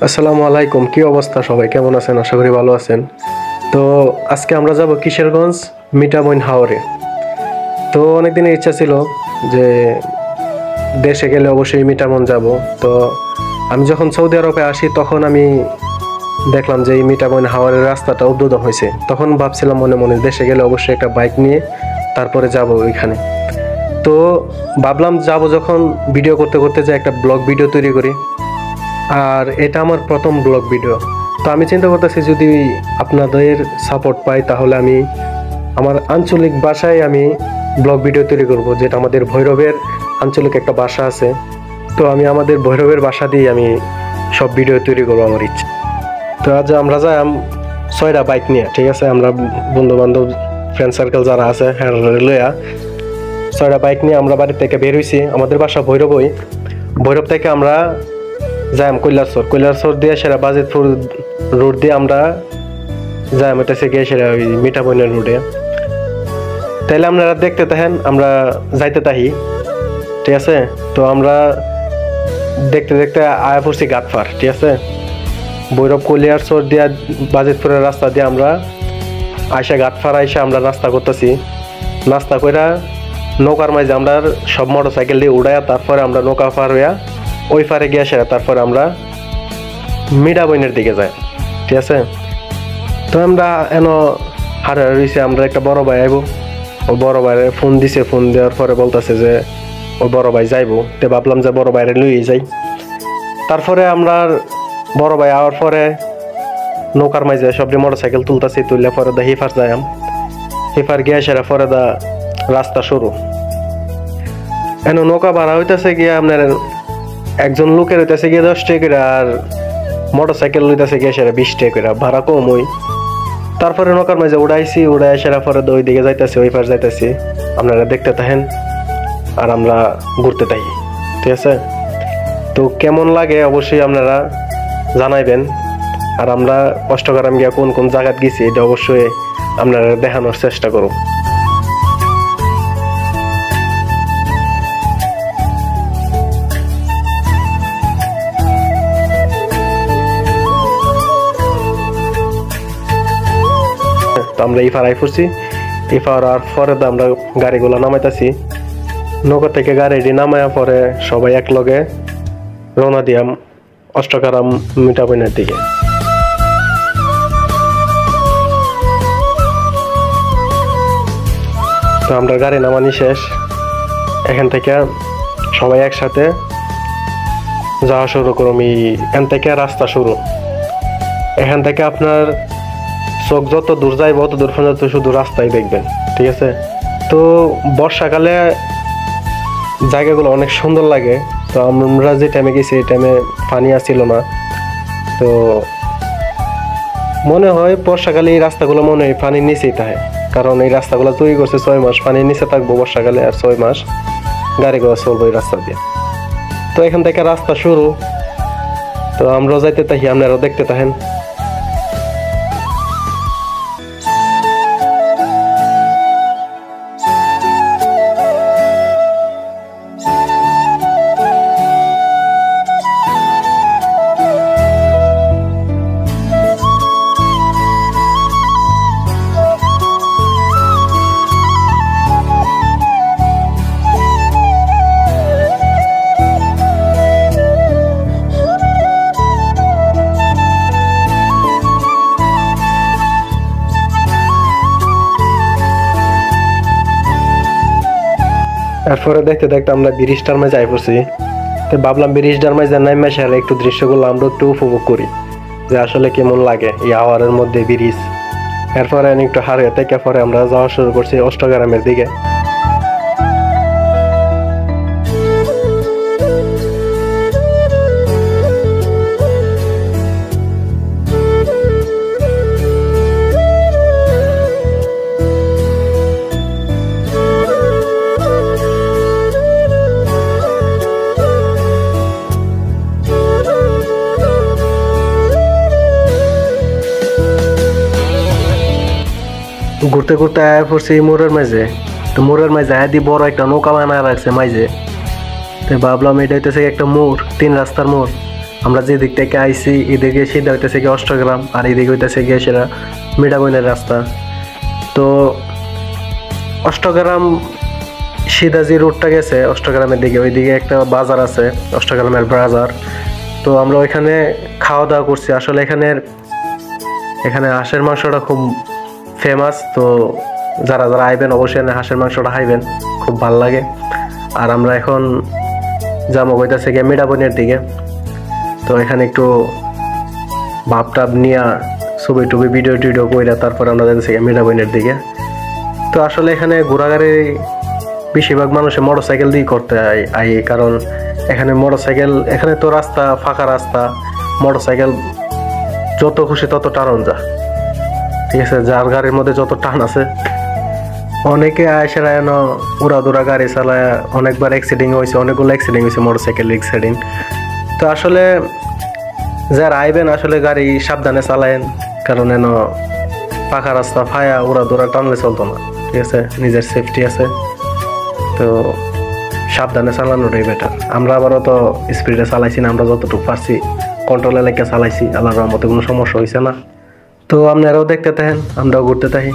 আসসালামু আলাইকুম। কি অবস্থা সবাই, কেমন আছেন? আশা করি ভালো আছেন। তো আজকে আমরা যাব কিশোরগঞ্জ মিঠামইন হাওরে। তো অনেক দিনের ইচ্ছা ছিল যে দেশে গেলে অবশ্যই মিঠামইন যাব। তো আমি যখন সৌদি আরবে আসি তখন আমি দেখলাম যে এই মিঠামইন হাওরের রাস্তাটা উদ্বোধন হয়েছে। তখন ভাবছিলাম মনে মনে দেশে গেলে অবশ্যই একটা বাইক নিয়ে তারপরে যাব ওইখানে। তো ভাবলাম যাব যখন ভিডিও করতে করতে যে একটা ব্লগ ভিডিও তৈরি করি, আর এটা আমার প্রথম ব্লগ ভিডিও। তো আমি চিন্তা করতেছি যদি আপনাদের সাপোর্ট পাই তাহলে আমি আমার আঞ্চলিক ভাষায় আমি ব্লগ ভিডিও তৈরি করব, যেটা আমাদের ভৈরবের আঞ্চলিক একটা ভাষা আছে। তো আমি আমাদের ভৈরবের ভাষা দিয়ে আমি সব ভিডিও তৈরি করবো আমার ইচ্ছে। তো আজ আমরা যাই 6টা বাইক নিয়ে, ঠিক আছে? আমরা বন্ধু বান্ধব ফ্রেন্ড সার্কেল যারা আছে হ্যাঁ লইয়া 6টা বাইক নিয়ে আমরা বাড়ি থেকে বের হয়েছি। আমাদের বাসা ভৈরবই। ভৈরব থেকে আমরা যাই কৈলাসর দিয়ে সেরা বাজিতপুর রোড দিয়ে আমরা যাই হইতেছে গিয়ে সেরা ওই মিঠামইনের রোডে। তাইলে আপনারা দেখতে থাকেন, আমরা যাইতে তাহি, ঠিক আছে? তো আমরা দেখতে দেখতে আয়া পড়ছি ঘাটফার, ঠিক আছে? ভৈরব কৈলাসর দিয়া বাজিতপুরের রাস্তা দিয়ে আমরা আইসা ঘাটফার আইসা আমরা নাস্তা করতেছি। নাস্তা কইরা নৌকার মাঝে আমরা সব মোটর সাইকেল দিয়ে উড়াইয়া তারপরে আমরা নৌকা পার হইয়া ওই পারে গিয়ে সেরা তারপরে আমরা মিঠামইনের দিকে যাই, ঠিক আছে? তো আমরা হারে রয়েছে, আমরা একটা বড় ভাই আইব। ও বড় ভাইয়ের ফোন দিছে, ফোন দেওয়ার পরে বলতেছে যে ও বড় ভাই যাইবো। তো ভাবলাম যে বড় ভাইরে লইয়ে যাই। তারপরে আমরা বড় ভাই আওয়ার পরে নৌকার মাঝে সবটি মোটর সাইকেল তুলতেছি, তুললে পরে দা হিফার যাইম। হিফার গিয়ে সেরা পরে দা রাস্তা শুরু। নৌকা ভাড়া হইতেছে গিয়ে আপনার একজন লোকের হইতেছে গিয়ে 10 টাকা করে, আর মোটর সাইকেল লইতেছে গিয়ে সেরা 20 টাকা করে, ভাড়া কম ওই। তারপরে নৌকার মাঝে উড়াই সেরা পরে ওই দিকে যাইতেছি, ওই পার যাইতেছি। আপনারা দেখতে থাকেন আর আমরা ঘুরতে থাকি, ঠিক আছে? তো কেমন লাগে অবশ্যই আপনারা জানাইবেন। আর আমরা কষ্ট করে গিয়া কোন কোন জায়গায় গেছি এটা অবশ্যই আপনারা দেখানোর চেষ্টা করব। আমরা ইফারাই ফুরছি, ইফার আর পরে আমরা গাড়িগুলো নামাইতেছি। নৌকা থেকে গাড়িটি নামায়া পরে সবাই এক লগে রওনা দিয়াম অষ্টকারাম মিঠামইনের দিকে। তো আমরা গাড়ি নামানি শেষ, এখান থেকে সবাই একসাথে যাওয়া শুরু করুম। এখান থেকে রাস্তা শুরু। এখান থেকে আপনার চোখ যত দূর যাইব অত দূর পর্যন্ত শুধু রাস্তায় দেখবেন, ঠিক আছে? তো বর্ষাকালে জায়গাগুলো অনেক সুন্দর লাগে। তো আমরা যে টাইমে গেছি এই টাইমে পানি আসছিল না। তো মনে হয় বর্ষাকালে এই রাস্তাগুলো মনে হয় পানির নিচেই থাকে, কারণ এই রাস্তাগুলো তৈরি করছে 6 মাস পানির নিচে থাকবো বর্ষাকালে, আর 6 মাস গাড়িগুলো চলবো এই রাস্তা দিয়ে। তো এখান থেকে রাস্তা শুরু। তো আমরাও যাইতে থাকি, আপনারাও দেখতে থাকেন। এরপরে দেখতে দেখতে আমরা ব্রিজটার মাঝে যাই পড়ছি। তো ভাবলাম ব্রিজটার মাঝে নাইমা সেরা একটু দৃশ্যগুলো আমরা একটু উপভোগ করি, যে আসলে কেমন লাগে এই হাওয়ারের মধ্যে ব্রিজ। এরপরে একটু হারে থেকে পরে আমরা যাওয়া শুরু করছি অষ্টগ্রামের দিকে। ঘুরতে ঘুরতে আয়া পড়ছি মোড়ের মাঝে। তো মোড়ের মাঝে আয়া দিয়ে বড় একটা নৌকা বানায় রাখছে মাঝে। তো ভাবলাম এটা হইতেছে একটা মোড়, 3 রাস্তার মোড়। আমরা যে দিক থেকে আইছি এদিকে সিধা হইতেছে গিয়ে অষ্টগ্রাম, আর এদিকে হইতেছে গিয়ে সেটা মিঠাবইনের রাস্তা। তো অষ্টগ্রাম সিধা যে রোডটা গেছে অষ্টগ্রামের দিকে, ওইদিকে একটা বাজার আছে, অষ্টগ্রামের বাজার। তো আমরা ওইখানে খাওয়া দাওয়া করছি। আসলে এখানে হাঁসের মাংসটা খুব ফেমাস। তো যারা যারা আইবেন অবশ্যই হাঁসের মাংসটা খাইবেন, খুব ভাল লাগে। আর আমরা এখন যাবো হইতেছে গিয়ে মিঠাবইনের দিকে। তো এখানে একটু ভাব টাব নিয়ে ছবি টুবি ভিডিও টিডিও কইরা তারপর আমরা যাচ্ছি মিঠাবইনের দিকে। তো আসলে এখানে ঘোরাঘুরি বেশিরভাগ মানুষে মোটরসাইকেল দিয়ে করতে আই, কারণ এখানে তো রাস্তা ফাঁকা রাস্তা, মোটরসাইকেল যত খুশি তত টানন যা, ঠিক আছে। যার গাড়ির মধ্যে যত টান আছে, অনেকে আয়সেরা এন উড়াদুরা গাড়ি চালায়, অনেকবার অনেকগুলো অ্যাক্সিডেন্ট হয়েছে, মোটরসাইকেল অ্যাক্সিডেন্ট। তো আসলে যারা আইবেন আসলে গাড়ি সাবধানে চালায়েন, কারণ এন পাকা রাস্তা ফায়া উড়াদুরা টানলে চলতো না, ঠিক আছে। নিজের সেফটি আছে, তো সাবধানে চালানোটাই বেটার। আমরা আবারও তো স্পিডে চালাইছি না, আমরা যতটুকু পারছি কন্ট্রোল এলাকা চালাইছি, আল্লাহর রহমতে কোনো সমস্যা হয়েছে না। তো আপনারাও দেখতে থাকেন, আমরাও ঘুরতে থাকি।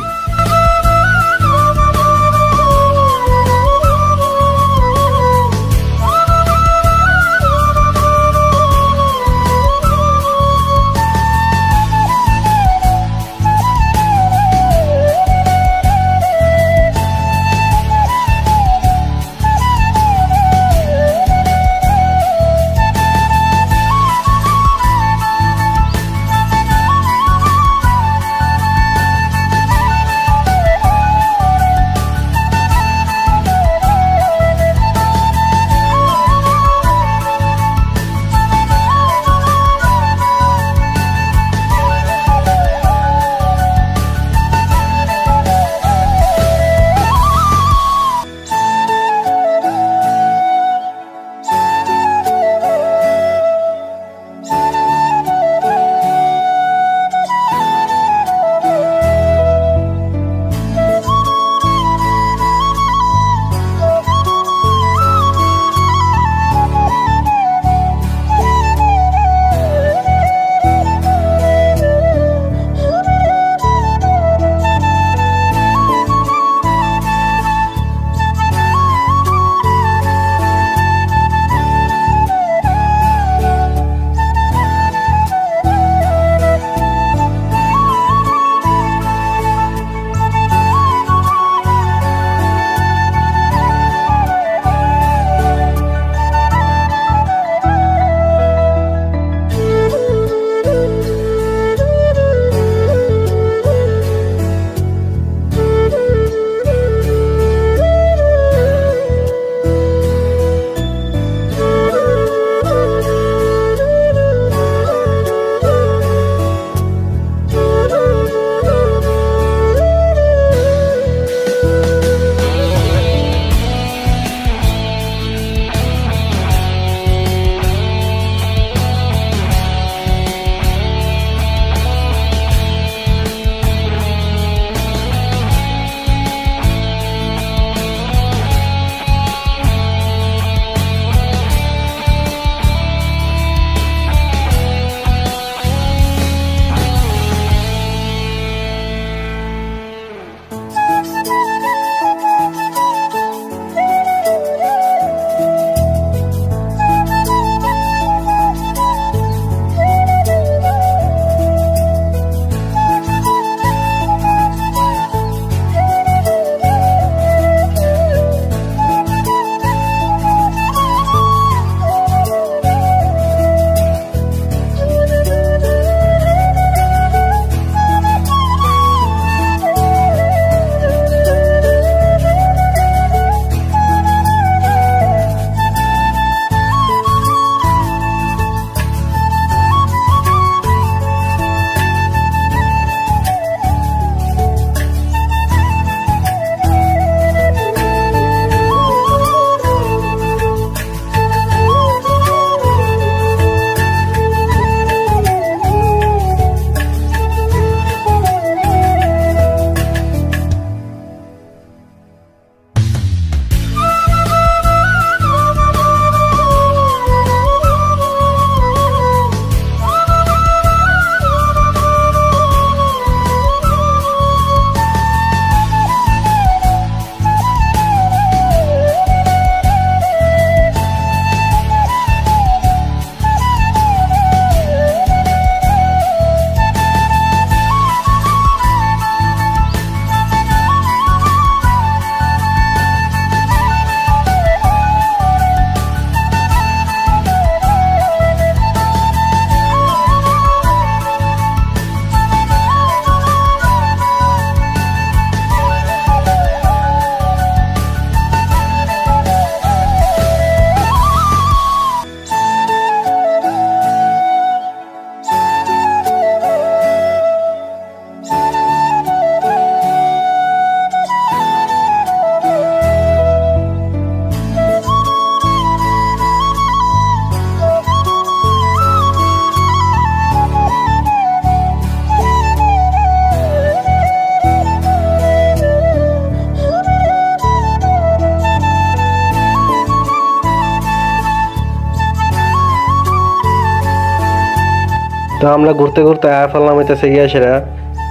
তো আমরা ঘুরতে ঘুরতে আয়া ফেললাম হইতেছে গিয়া সেরা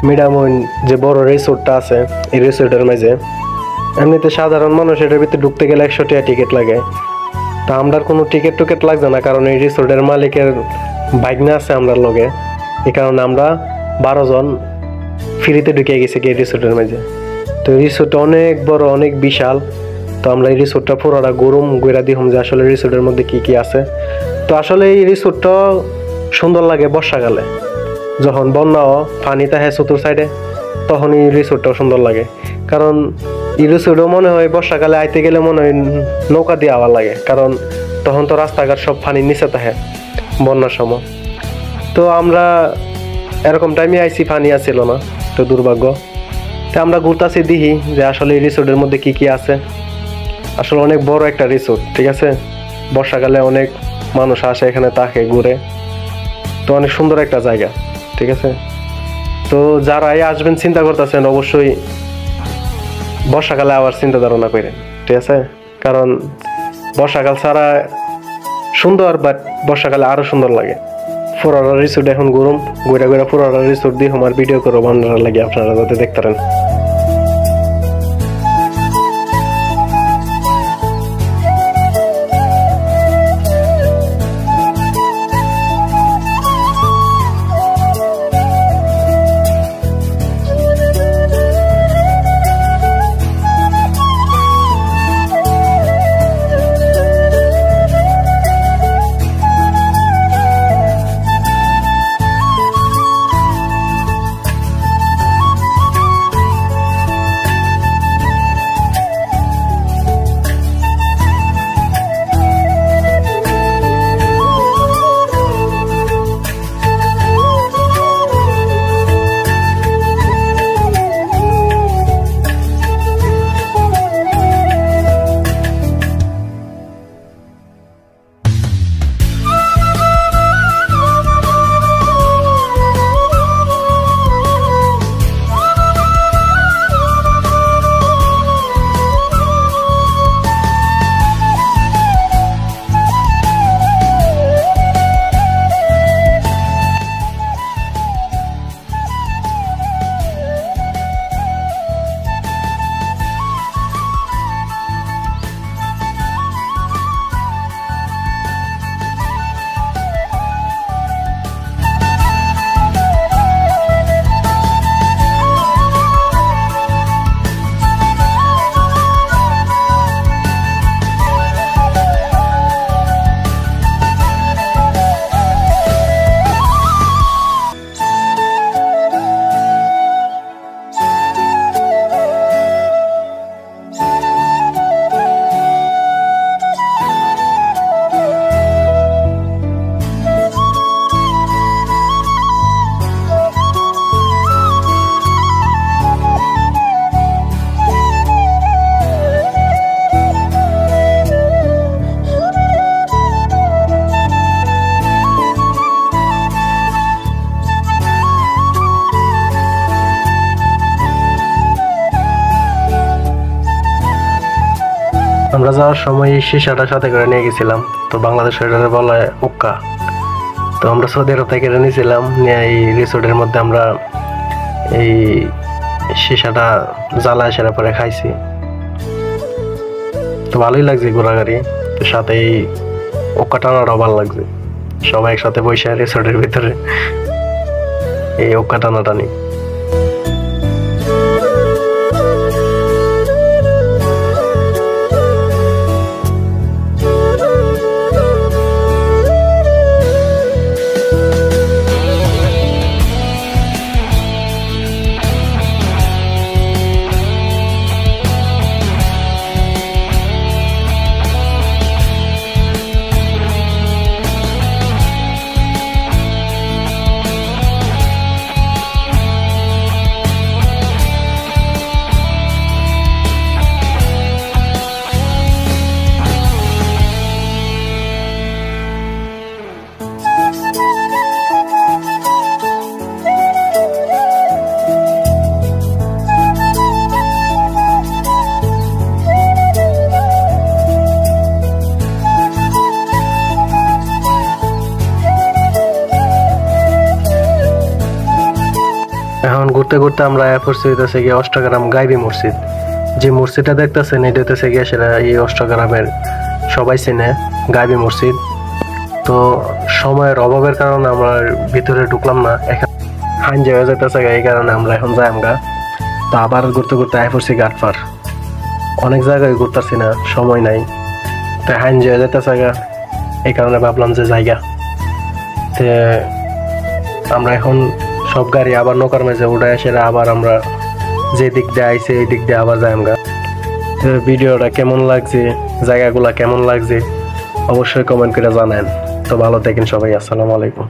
মিডামইন যে বড় রিসোর্টটা আছে এই রিসোর্টের মাঝে। এমনিতে সাধারণ মানুষ এটার ভিতরে ঢুকতে গেলে 100 টাকা টিকিট লাগে। তা আমরা কোনো টিকিট লাগছে না, কারণ এই রিসোর্টের মালিকের বাইক না আছে আমরা লগে, এই কারণে আমরা 12 জন ফ্রিতে ঢুকে গেছি এই রিসোর্টের মাঝে। তো এই রিসোর্টটা অনেক বড়, অনেক বিশাল। তো আমরা এই রিসোর্টটা পুরোটা ঘুরা দিলাম যে আসলে রিসোর্টের মধ্যে কি কি আছে। তো আসলে এই রিসোর্টটা সুন্দর লাগে বর্ষাকালে, যখন বন্যা পানি থাকে চতুর সাইডে, তখন এই রিসোর্টটাও সুন্দর লাগে। কারণ এই রিসোর্টও মনে হয় বর্ষাকালে আইতে গেলে মনে হয় নৌকা দিয়ে আওয়ার লাগে, কারণ তখন তো রাস্তাঘাট সব পানির নিচে থাকে বন্যার সময়। তো আমরা এরকম টাইমে আইসি, পানি আসছিল না, তো দুর্ভাগ্য। তো আমরা ঘুরতেছি দেখি যে আসলে এই রিসোর্টের মধ্যে কি কি আছে। আসলে অনেক বড় একটা রিসোর্ট, ঠিক আছে। বর্ষাকালে অনেক মানুষ আসে এখানে, থাকে, ঘুরে। তো অনেক সুন্দর একটা জায়গা, ঠিক আছে। তো যারা আসবেন চিন্তা করতেছেন, অবশ্যই বর্ষাকালে আবার চিন্তা ধারণা করেন, ঠিক আছে। কারণ বর্ষাকাল ছাড়া সুন্দর, বাট বর্ষাকালে আরো সুন্দর লাগে। ফুরারা রিসোর্ট এখন ঘুরে ফুরারা রিসোর্ট দিয়ে আমার ভিডিও করবো আপনারা লাগে, আপনারা যাতে দেখতে পারেন। আমরা যাওয়ার সময় শিশাটা সাথে করে নিয়ে গেছিলাম। তো বাংলাদেশের বলা হয় উক্কা। তো আমরা সৌদি আরব থেকে নিয়েছিলাম, নিয়ে এই রিসোর্টের মধ্যে আমরা এই শিশাটা জ্বালায় সেরা পরে খাইছি। তো ভালোই লাগছে ঘোরাঘুরি, তো সাথে এই উক্কা টানাটাও ভালো লাগছে। সবাই একসাথে বসে রিসোর্টের ভিতরে এই উক্কা টানাটানি। এখন ঘুরতে ঘুরতে আমরা পড়ছি হইতেছে গিয়ে অষ্টগ্রাম গাইবি মসজিদ। যে মসজিদটা দেখতেছেন এটা হইতেছে গিয়ে সেটা এই অষ্টগ্রামের সবাই চেনে গাইবি মসজিদ। তো সময়ের অভাবের কারণে আমরা ভিতরে ঢুকলাম না, এখন হাইন জায়গা যেতেছে এই কারণে আমরা এখন যাই আমরা। তো আবার ঘুরতে ঘুরতে আয় পড়ছি গাটফার, অনেক জায়গায় ঘুরতেছি না, সময় নাই, তো হাইন জায়গা যেতেছে এই কারণে ভাবলাম যে জায়গা তে আমরা এখন সব গাড়ি আবার নৌকার মাঝে উঠে এসে আবার আমরা যে দিক দিয়ে আইছি এই দিক দিয়ে আবার যাই আমরা। তো ভিডিওটা কেমন লাগছে, জায়গাগুলা কেমন লাগছে অবশ্যই কমেন্ট করে জানান। তো ভালো থাকেন সবাই, আসসালামু আলাইকুম।